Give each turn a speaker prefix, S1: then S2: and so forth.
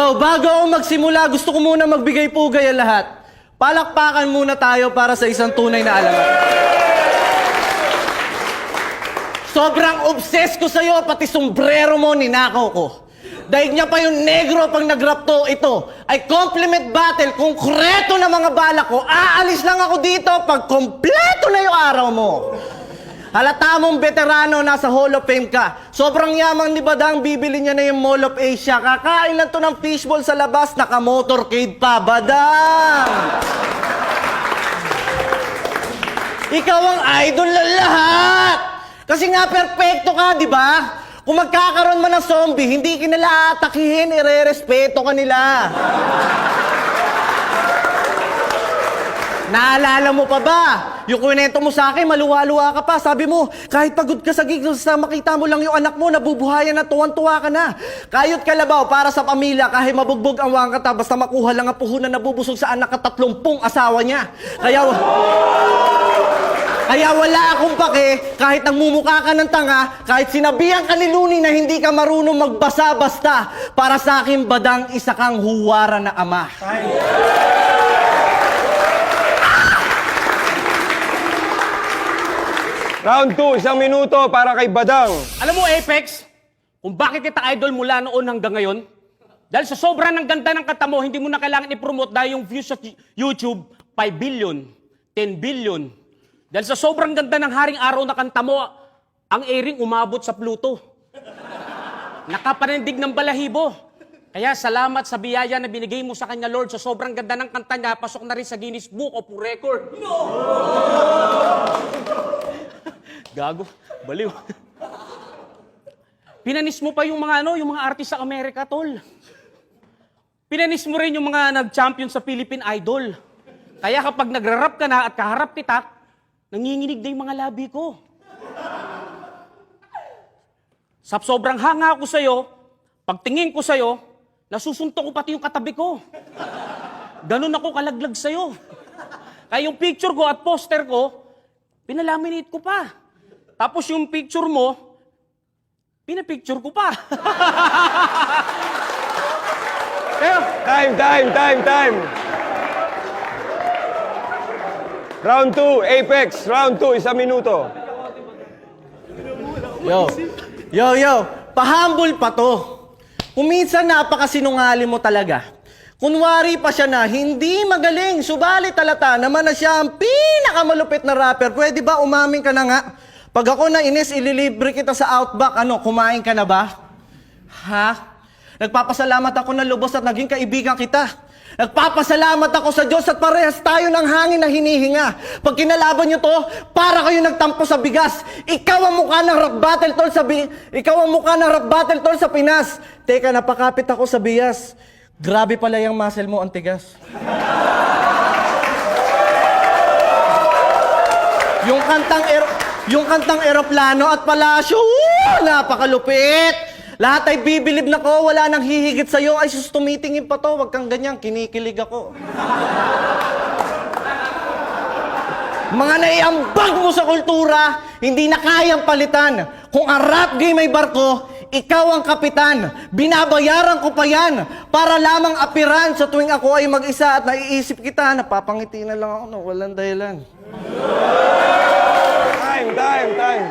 S1: Yo, bago ako magsimula, gusto ko muna magbigay pugay ang lahat. Palakpakan muna tayo para sa isang tunay na alamat. Sobrang obsessed ko sa'yo, pati sombrero mo ninakaw ko. Daig niya pa yung negro pag nagrapto ito ay compliment battle, konkreto na mga balak ko. Aalis lang ako dito pag kompleto na yung araw mo. Halata mong veterano, nasa Hall of Fame ka. Sobrang yaman ni Badang, bibili niya na yung Mall of Asia. Kakain lang to ng fishball sa labas, naka-motorcade pa. Badang! Ikaw ang idol ng lahat! Kasi nga perfecto ka, di ba? Kung magkakaroon man ng zombie, hindi ka nila atakihin, ire-respeto ka nila. Naalala mo pa ba? Yung kwento mo sa akin, maluwa-luwa ka pa. Sabi mo, kahit pagod ka sa gig, sa makita mo lang yung anak mo, nabubuhayan na, tuwan-tuwa ka na. Kayot kalabaw para sa pamilya, kahit mabugbog ang wangkata, basta makuha lang ang puhunan na bubusog sa anak at 30 asawa niya. Kaya wala akong pake, kahit nagmumukha ka ng tanga, kahit sinabihan ka ni Looney na hindi ka marunong magbasa basta, para sa akin, Badang, isa kang huwara na ama.
S2: Round 2, 1 minuto para kay Badang.
S3: Alam mo, Apex, kung bakit kita idol mula noon hanggang ngayon? Dahil sa sobrang ng ganda ng kanta mo, hindi mo na kailangan i-promote dahil yung views sa YouTube, 5 billion, 10 billion. Dahil sa sobrang ganda ng Haring Araw na kanta mo, ang airing umabot sa Pluto. Nakapanindig ng balahibo. Kaya salamat sa biyaya na binigay mo sa kanya, Lord. Sa sobrang ganda ng kanta niya, pasok na rin sa Guinness Book of Record. No! Gago, baliw. Pinanis mo pa yung mga yung mga artist sa Amerika, tol. Pinanis mo rin yung mga nag-champion sa Philippine Idol. Kaya kapag nagra-rap ka na at kaharap kita, nanginginig na yung mga labi ko. Sa sobrang hanga ko sa'yo, pagtingin ko sa'yo, nasusuntok ko pati yung katabi ko. Ganun ako kalaglag sa'yo. Kaya yung picture ko at poster ko, pinalaminate ko pa. Tapos yung picture mo, pinapicture ko pa.
S2: Time. Round 2, Apex. Round 2, 1 minuto.
S1: Yo, pahambol pa to. Kung minsan napakasinungaling mo talaga. Kunwari pa siya na hindi magaling, subalit talata naman na siya ang pinakamalupit na rapper. Pwede ba umamin ka na nga? Pag ako nainis, ililibre kita sa Outback, kumain ka na ba? Ha? Nagpapasalamat ako na lubos at naging kaibigan kita. Nagpapasalamat ako sa Diyos at parehas tayo ng hangin na hinihinga. Pag kinalaban nyo to, para kayo nagtampo sa bigas. Ikaw ang mukha ng rap battle tol sa Pinas. Teka, napakapit ako sa bias. Grabe pala yung muscle mo, antigas. Yung kantang eroplano at palasyo, napakalupit. Lahat ay bibilib na ko, wala nang hihigit sa'yo. Ay, sus, tumitingin pa to, wag kang ganyan, kinikilig ako. Mga naiambag mo sa kultura, hindi na kayang palitan. Kung ang rap game ay barko, ikaw ang kapitan. Binabayaran ko pa yan para lamang apiran sa tuwing ako ay mag-isa at naiisip kita, napapangiti na lang ako, no, walang dahilan.
S2: Time.